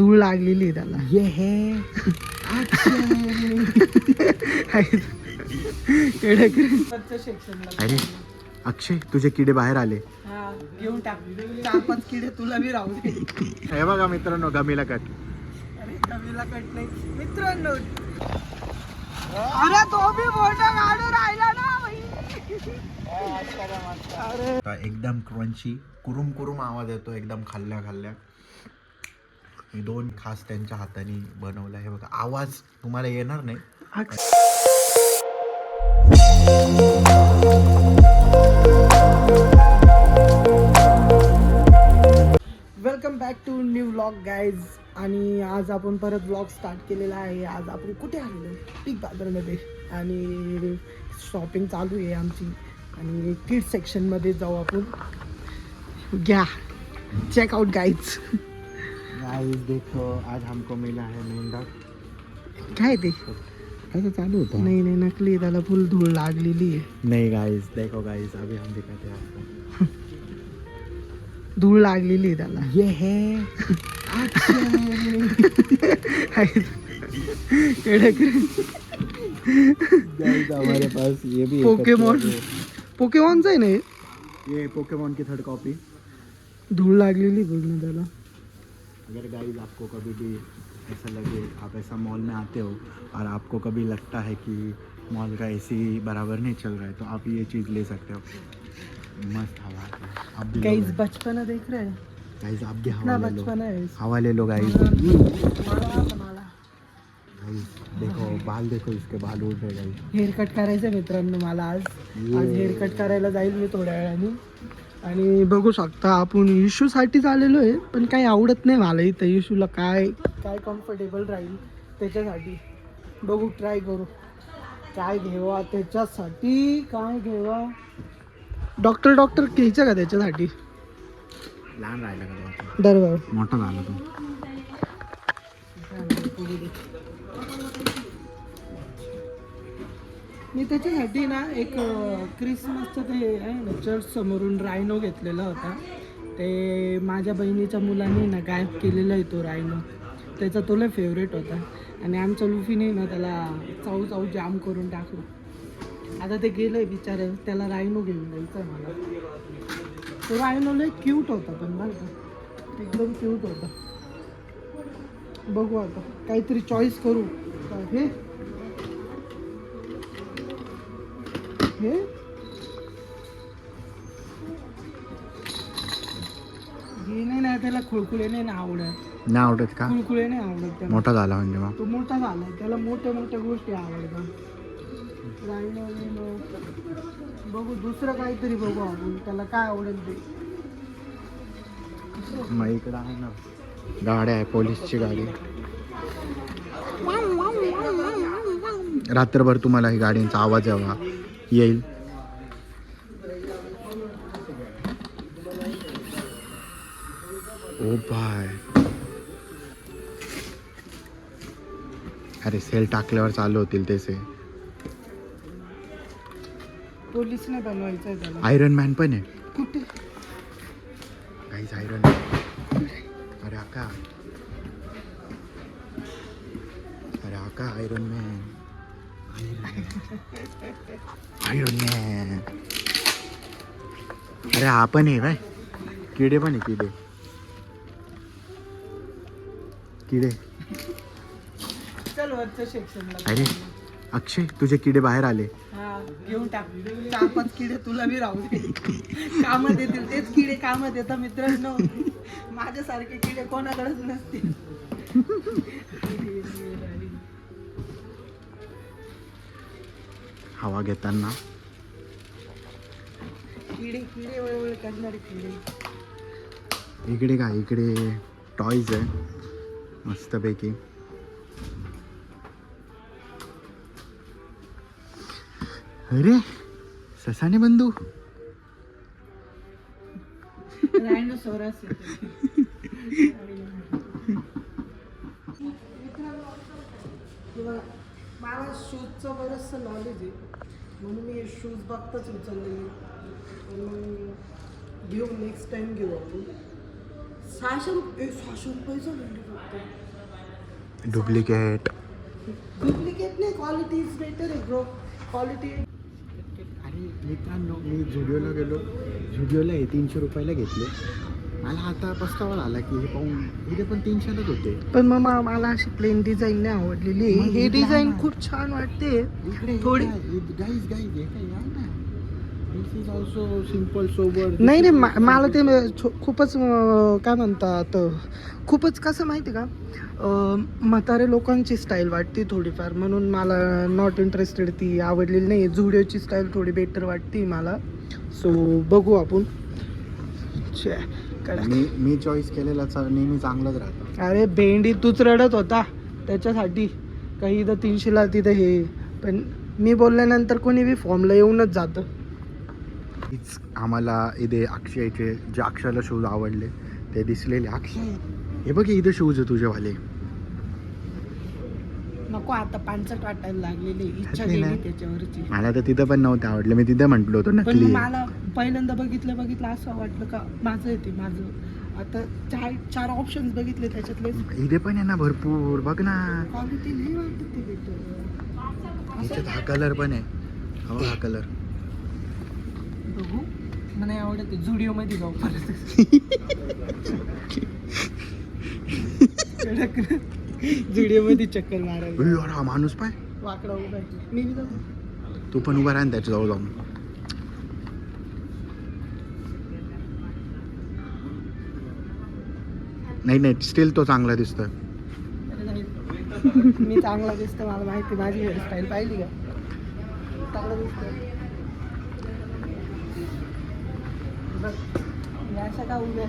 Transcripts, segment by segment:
धूळ लागलेली आहे त्याला. ये है अरे अक्षय, तुझे किडे बाहेर आले. घेऊन टाक 4-5 किडे तुला बी राहू दे. हे बघा मित्रांनो, गमीला कट. अरे कमीला कट नाही मित्रांनो. अरे तो बी मोठा गाडू राहिला ना भाई. अरे एकदम क्रंची कुरुम कुरुम आवाज येतो एकदम खाल्ल्या खाल्ल्या. मी 2 खास त्यांच्या हाताने बनवला. हे बघा, आवाज तुम्हाला येणार नाही. Welcome back to new vlog guys. आणि आज आपण परत व्लॉग स्टार्ट केलेला आहे. आज आपण कुठे आलेलो आहे? बिग बाजारमध्ये. आणि शॉपिंग चालू आहे आमची. आणि किड्स सेक्शनमध्ये जाऊ आपण. घ्या, चेक आउट गाईज. गाइस देखो, आज हमको मिला है मेंढक. काय ते ऐसा चालू होता. नाही नाही, नकली. त्याला फुल धूळ लागलेली आहे. नहीं गाइस, देखो गाइस, अभी हम दिखाते हैं आपको. धूळ लागलेली आहे त्याला. ये है गाइस, हमारे पास ये भी पोकेमॉनचं आहे ना हे? ये पोकेमॉन की 3rd कॉपी. धूळ लागलेली पूर्ण त्याला. अगर गाइस आपको कभी भी ऐसा लगे, आप ऐसा मॉल में आते हो और आपको कभी लगता है कि मॉल का एसी बराबर नहीं चल रहा है, तो आप ये चीज़ ले सकते हो. मस्त हवा है. आप भी गाइस बचपना देख रहे हैं. गाइस, आप भी कितना हवा ले लो. बचपना है. हवा ले लो गाइस. मला गाइस देखो, बाल देखो, इसके बाल उड़ रहे गाइस. हेअर कट करायचं मित्रांनो मला. आज हेअर कट करायला जाईल मी थोड्या वेळाने. आणि बघू शकता आपण इशूसाठीच आलेलो आहे. पण काही आवडत नाही मला इथं. इशूला काय काय कम्फर्टेबल राहील त्याच्यासाठी बघू, ट्राय करू काय घेवा त्याच्यासाठी. काय घेवा, डॉक्टर घ्यायचं का त्याच्यासाठी? लहान राहिला का तो? दरबार मोठा झाला तो. मी त्याच्यासाठी ना एक क्रिसमसचं ते आहे ना, चर्च समोरून रायनो घेतलेला होता. ते माझ्या बहिणीच्या मुलांनी ना गायब केलेला आहे तो रायनो. त्याचा तो लय फेवरेट होता. आणि आमच्या लुफीने ना त्याला चाऊ जाम करून टाकलं. आता ते गेलं आहे बिचारे. त्याला रायनो घेऊन जायचं आहे मला. तो रायनो लय क्यूट होता पण बरं का, एकदम क्यूट होता. बघू आता काहीतरी चॉईस करू. हे हे नाही त्याला खुळखुळे नाही ना आवडत. नाही आवडत का? खुळखुळे नाही आवडत त्याला. मोठा झाला म्हणजे मग तो मोठा झाला, त्याला मोठ्या गोष्टी आवडतात. बघू दुसरं काहीतरी बघू आपण. त्याला काय आवडेल ते. मग इकडं आहे ना गाड्या आहे, पोलीसची गाडी. रात्रभर तुम्हाला ही गाडींचा आवाज येईल. ओ बाय, अरे सेल टाकल्यावर चालू होतील त्याचे. पोलीसने बनवायचं आहे त्याला. आयरन मॅन पण आहे. कुठे गाईज आयरन मॅन. अरे आका आयरन मॅन. अरे हा पण आहे काय? किडे पण आहे. किडे. चल वरच्या सेक्शनला. अरे अक्षय, तुझे किडे बाहेर आले. घेऊन टाक 4-5 किडे तुला बी राहू दे. कामात येतील तेच किडे कामात येतात मित्रांनो. माझ्यासारखे किडे कोणाकडेच नसतील. हवा घेताना किडे वळवळ करणारे किडे. इकडे काय, इकडे टॉयज आहे मस्तपैकी. अरे ससाने बंधू. रायनोसॉरस. मला शूजचं बरंचसं नॉलेज आहे म्हणून मी शूज बघताच उचललेले. घेऊ नेक्स्ट टाइम घेऊ आपण. 600 रुपये 600 रुपयाचा डुप्लिकेट. डुप्लिकेट नाही, क्वालिटी इज बेटर आहे ब्रो. क्वालिटी. आणि मित्रांनो मी झुडिओला गेलो, झुडिओला हे 300 रुपयाला घेतले. मला आता पस्तावा आला की हे पाहून इथे पण 300लाच होते. पण मग मला अशी प्लेन डिझाईन नाही आवडलेली. मग हे इकडे डिझाईन आहे ना. खूप छान वाटते इकडे थोडी. गाईज हे काय आहे ना, दिस इज ऑल्सो सिम्पल सोबर. नाही नाही, मला ते खूपच काय म्हणतात, खूपच कसं माहिती का, म्हातारे लोकांची स्टाईल वाटते थोडीफार, म्हणून मला नॉट इंटरेस्टेड, ती आवडलेली नाही. झुडिओची स्टाईल थोडी बेटर वाटते मला. सो बघू आपण. मी चॉईस केलेला नेहमी चांगलंच राहतं. अरे भेंडी तूच रडत होता त्याच्यासाठी, काही इथं 300ला तिथं हे. पण मी बोलल्यानंतर कोणी बी फॉर्मला येऊनच जातं. आम्हाला इथे अक्षयचे जे अक्षयला शूज आवडले ते दिसलेले. अक्षय हे बघ इथे शूज आहे तुझेवाले. नको आता पानसट वाटायला लागलेली, इच्छा घातली ना? गेली त्याच्यावरची. मला तर तिथं पण नव्हते आवडले. मी तिथे म्हटलो होतो पण नकली आहे. मला पहिल्यांदा बघितलं असं वाटलं का माझं येते माझं. आता चार ऑप्शन्स बघितले त्याच्यातले. इथे पण आहे ना भरपूर. बघ ना क्वालिटी नाही वाटत ते बेटर. याच्यात हा कलर पण आहे. हो हा कलर. बघू, मला नाही आवडत. झुडिओ मध्ये जाऊ परत. झुडिओ मध्ये चक्कर मारायला. अरे हा माणूस पाय. वाकडा उभा आहे. मी बी जाऊ. तू पण उभा राहा त्याच्या जवळ जाऊन. नाही नाही स्टील तो चांगला दिसतोय. अरे नाही. मी चांगला दिसतो, मला माहिती. माझी हेअरस्टाईल पाहिली का, चांगला दिसतो. अशा का उभ्या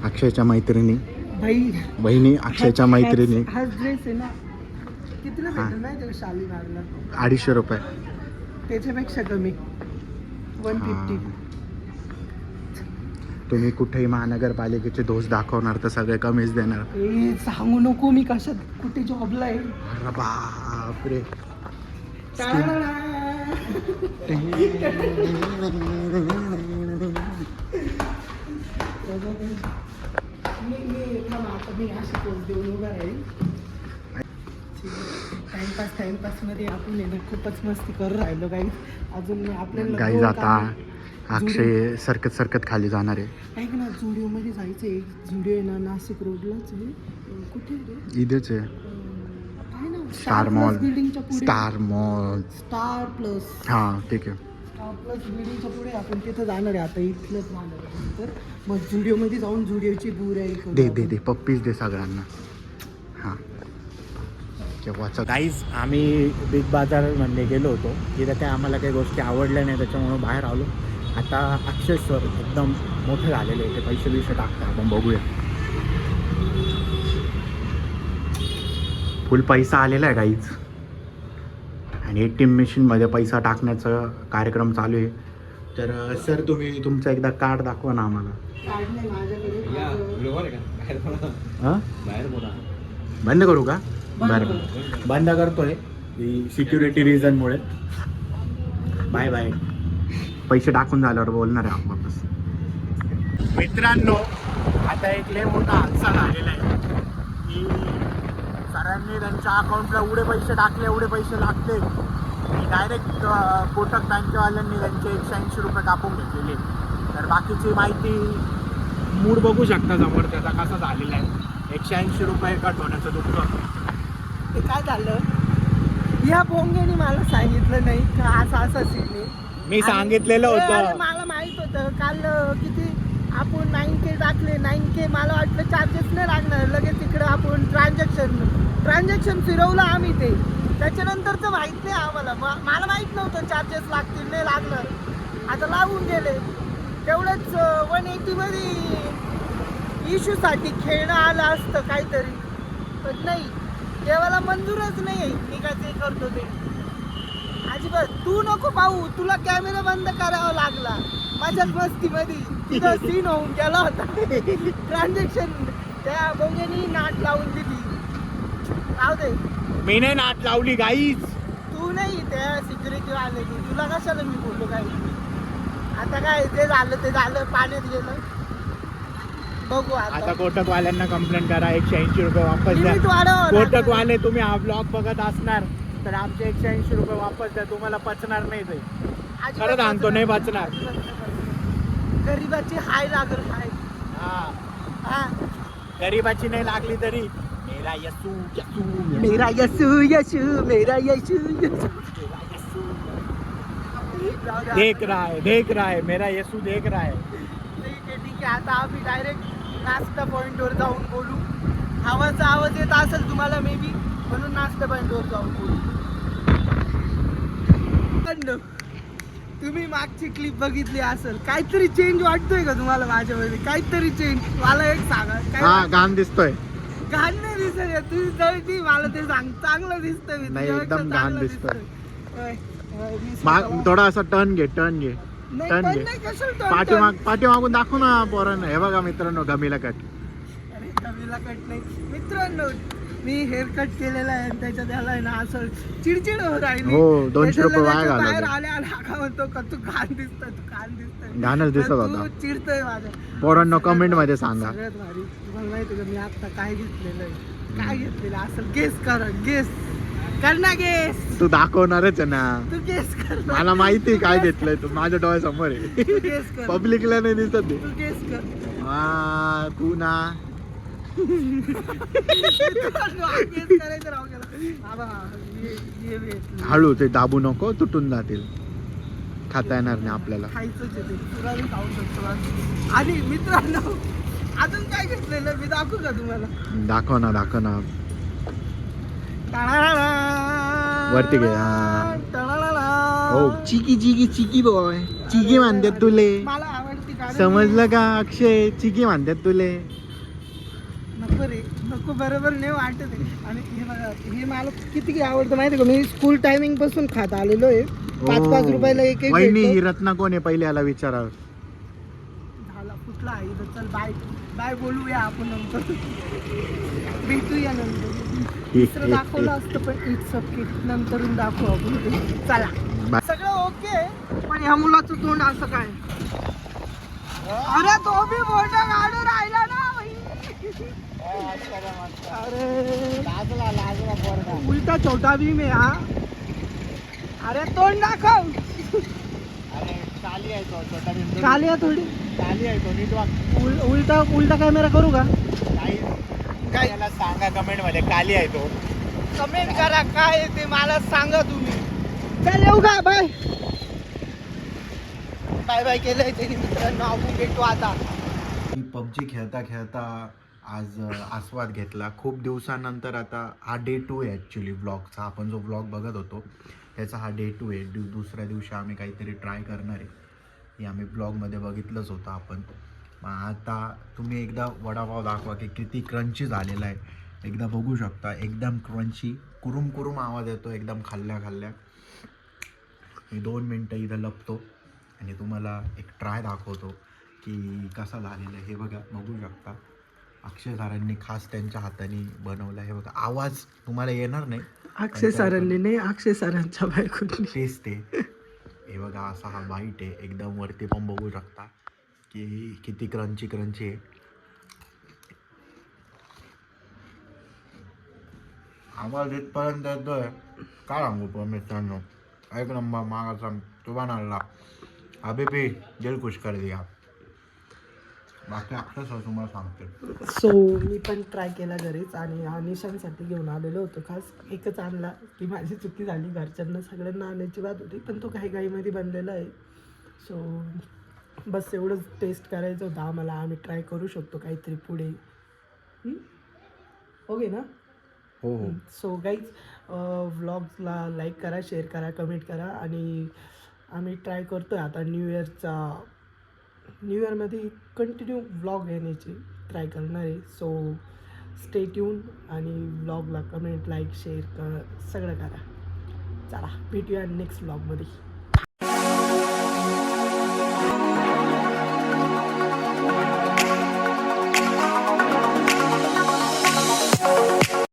अक्षयच्या मैत्रिणी, भाई, बहिणी अक्षयच्या मैत्रिणी. हाच ड्रेस आहे ना, कितीला हा. भेटेल नाही त्याला शालीमारला? 250 रुपये. त्याच्यापेक्षा कमी, 150. हा. तुम्ही कुठेही महानगरपालिकेचे दोष दाखवणार तर सगळे कमीच देणार. ए सांगू नको मी कशात कुठे जॉबला आहे. अरे बापरे. मी अशी पोच देऊन उभा राहील. टाइमपास मध्ये आपण आहे ना खूपच मस्ती करू राहिलो काही. अजून आपल्याला गाई दोन जाता. कामं- अक्षय सरकत खाली जाणार आहे. ऐक ना, झुडिओ मध्ये जायचं आहे. झुडिओ आहे ना नाशिक रोडलाच आहे. कुठे आहे रे? इथेच आहे. काय ना, स्टार मॉल. बिल्डिंगच्या पुढे. Star mall. Star plus. हा ठीक आहे. स्टार प्लस बिल्डिंगच्या पुढे आपण तिथं जाणार आहे. आता इथलंच जाणार आहे. तर मग झुडिओमध्ये जाऊन झुडिओची बूर आहे. दे पप्पीज दे सगळ्यांना. हां केव्हाचं. गाईज आम्ही बिग बाजारमध्ये गेलो होतो. तिथं काय आम्हाला काही गोष्टी आवडल्या नाही, त्याच्यामुळं बाहेर आलो. आता अक्षय सर एकदम मोठे झालेले, ते पैसे टाकतात. आपण बघूया. फुल पैसा आलेला आहे गाईज. आणि ATM मशीनमध्ये पैसा टाकण्याचा कार्यक्रम चालू आहे. तर सर तुम्ही तुमचं एकदा कार्ड दाखवा ना आम्हाला. काढलंय माझ्याकडे. हां बंद करू का? बरं बंद करतोय सिक्युरिटी रिझनमुळे. Bye bye. पैसे टाकून झाल्यावर बोलणार आहे आपण वापस. मित्रांनो आता एक लय मोठा हादसा झालेला आहे की सरांनी त्यांच्या अकाउंटला एवढे पैसे टाकले, एवढे पैसे लागते. डायरेक्ट कोटक बँकेवाल्यांनी त्यांचे 180 रुपये कापून घेतलेले. तर बाकीची माहिती मूड बघू शकता समोर त्याचा कसा झालेला आहे. 180 रुपये कट होण्याचं दुःख. ते काय झालं, या बोंगेने मला सांगितलं नाही का असं सीन आहे. मी सांगितलेलं होतं. अरे मला माहित होतं. काल किती आपण 9K टाकले. 9K मला वाटलं चार्जेस नाही लागणार. लगेच इकडं आपण ट्रान्झॅक्शन फिरवलं आम्ही ते. त्याच्यानंतरचं माहीत नाही आम्हाला. मला माहीत नव्हतं चार्जेस लागतील नाही लागणार. आता लागून गेले. तेवढंच 180 मध्ये इश्यूसाठी खेळणं आलं असतं काहीतरी. पण नाही, देवाला मंजूरच नाही आहे मी काय ते करतो ते. अजिबात तू नको पाहू. तुला कॅमेरा बंद करावा लागला माझ्या मस्तीमध्ये. तिथं सीन होऊन गेला होता. ट्रान्झॅक्शन त्या बोंगेनी नाट लावून दिली. राहू दे. मी नाही नाट लावली गाईज. तू नाही, त्या सिक्युरिटी वाल्यानी. तुला कशाला मी बोललो काही. आता काय जे झालं ते झालं, पाण्यात गेलं. बघू आता आता कोटकवाल्यांना कंप्लेंट करा, 180 रुपये वापस द्या. लिमिट वाढव कोटकवाले तुम्ही हा ब्लॉग बघत असणार तर आमचे 180 रुपये वापस द्या. तुम्हाला पचणार नाही ते. खरं सांगतो, नाही पचणार. गरीबाची हाय लागल हाय. हा, हा गरीबाची नाही लागली तरी मेरा यसू यसू मेरा यसू यसू मेरा यसू यसू देख रहा है मेरा यसू देख रहा है. ठीक आहे. आता आम्ही डायरेक्ट नाश्ता पॉइंटवर जाऊन बोलू. हवाचा आवाज येत असेल तुम्हाला मे बी, म्हणून नाश्ता पॉइंटवर जाऊन बोलू. पण तुम्ही मागची क्लिप बघितली असेल, काहीतरी चेंज वाटतोय का तुम्हाला माझ्यामध्ये? काहीतरी चेंज मला एक सांगा. हा, घाम दिसतोय. घाण नाही दिसत, तुझी जळती मला ते सांग. चांगलं दिसतंय मी नाही, तुझ्यापेक्षा एकदम घाण चांगलं दिसतंय. होय, होय, मी स्वतःला- थोडा असा टर्न घे नाही, टर्न पण घे. नाही, कशाला turn? पाठीमागून दाखव ना पोरांना. हे बघा मित्रांनो, गमीला कट. अरे कमीला कट नाही मित्रांनो, मी हेअर कट केलेला आहे आणि त्याच्यात याला आहे ना असं चिडचिड हो राहिली. हो, 200 रुपये वाया त्याच्यात घालवले. बाहेर आल्या हा म्हणतो का तू घाण दिसतोय, तू घाण दिसतोय. घाणच दिसत पण होता. तू चिडतोय माझ्या. पोरांनो सगळ्यात कमेंट मध्ये भारी- सांगा. सगळ्यात भारी तुम्हाला माहिती का मी आता काय घेतलेलं आहे? काय घेतलेलं असं गेस कर, गेस कर ना, गेस. तू दाखवणारच आहे ना. तू गेस कर ना. मला माहिती तू काय guess घेतलंय तू. माझ्या डोळ्यासमोर आहे. तू गेस कर. पब्लिकला नाही दिसत ते. तू गेस कर. तू ना. मित्रांनो, हा guess करायचं राहू गेलं. बाबा, हे घेतलं. हळू, ते दाबू नको, तुटून जातील. खाता येणार नाही आपल्याला. खायचंच आहे ते, पुरा मी खाऊ शकतो आज. आणि मित्रांनो, अजून काय घेतलेलं मी दाखवू का तुम्हाला? दाखव ना. वरती घे, हा. हो, चिकी बॉय. चिकी म्हणतात तुले. मला आवडती कारण समजलं का अक्षय? चिकी म्हणतात तुले. नको रे, नको, बरोबर नाही वाटत आहे. आणि हे बघा, हे मला किती आवडतं माहिती का? मी स्कूल टायमिंग पासून खात आलेलो आहे. 5-5 रुपयाला एक एक वहिनी, भेटतो. ही रत्ना कोण आहे पहिले याला विचारा. झाला कुठला आहे इथं? चल बाय बाय, बोलूया आपण नंतर, भेटूया नंतर. दुसरं दाखवलं असतं पण इट्स ओके, नंतरून दाखवू आपण ते. चला, बाय. सगळं ओके, पण ह्या मुलाचं तोंड असं काय? अरे तो बी मोठा गाडू राहिला ना भाई. अरे लाजला उलटा छोटा भीम आहे हा. अरे तोंड दाखव. अरे काली आहे तो, छोटा बिंदू. काली आहे थोडी. काली आहे तो, नीट वाग. उलटा कॅमेरा करू का? काय याला सांगा कमेंट मध्ये, काली आहे तो. कमेंट करा काय आहे ते मला सांगा तुम्ही. चल येऊ का? बाय बाय बाय केलंय त्यांनी मित्रांनो. आपण भेटू आता. मी पबजी खेळता आज आस्वाद घेतला खूप दिवसानंतर. आता हा डे 2 आहे ॲक्च्युली व्लॉगचा. आपण जो व्लॉग बघत होतो त्याचा हा डे 2 आहे. दुसऱ्या दिवशी आम्ही काहीतरी ट्राय करणार आहे. हे आम्ही ब्लॉगमध्ये बघितलंच होतं आपण. मग आता तुम्ही एकदा वडापाव दाखवा की किती क्रंची झालेला आहे. एकदा बघू शकता, एकदम क्रंची, कुरुम आवाज येतो एकदम खाल्ल्या. मी 2 मिनटं इथं लपतो आणि तुम्हाला एक ट्राय दाखवतो की कसा झालेला आहे. हे बघा, बघू शकता. अक्षय सरांनी खास त्यांच्या हाताने बनवला. हे बघा, आवाज तुम्हाला येणार नाही. अक्षय सरांनी नाही, अक्षय सरांच्या बायकोनी. तेच ते. हे बघा, असा हा बाईट आहे एकदम. वरती पण बघू शकता की किती क्रंची आहे. आवाज इथपर्यंत येतोय, काय सांगू तो मित्रांनो. एक नंबर मागाचा तुबा नाला अभी भी दिल खुश कर दिया. बाकी अक्षय सर तुम्हाला सांगते. सो मी पण ट्राय केला घरीच आणि निशांसाठी घेऊन आलेलो होतो. खास एकच आणला की माझी चुकी झाली. घरच्यांना सगळ्यांना आणायची बात होती, पण तो काही घाईमध्ये बनलेला आहे. सो बस एवढंच टेस्ट करायचं होतं आम्हाला. आम्ही ट्राय करू शकतो काहीतरी पुढे. ओके ना? हो. सो गाईज, व्लॉग्सला लाईक करा, शेअर करा, कमेंट करा. आणि आम्ही ट्राय करतो आहे आता न्यू इयरमध्ये कंटिन्यू व्लॉग येण्याची ट्राय करणार आहे. सो स्टे ट्यून आणि व्लॉगला कमेंट, लाईक, शेअर सगळं करा. चला, भेटूया नेक्स्ट व्लॉगमध्ये.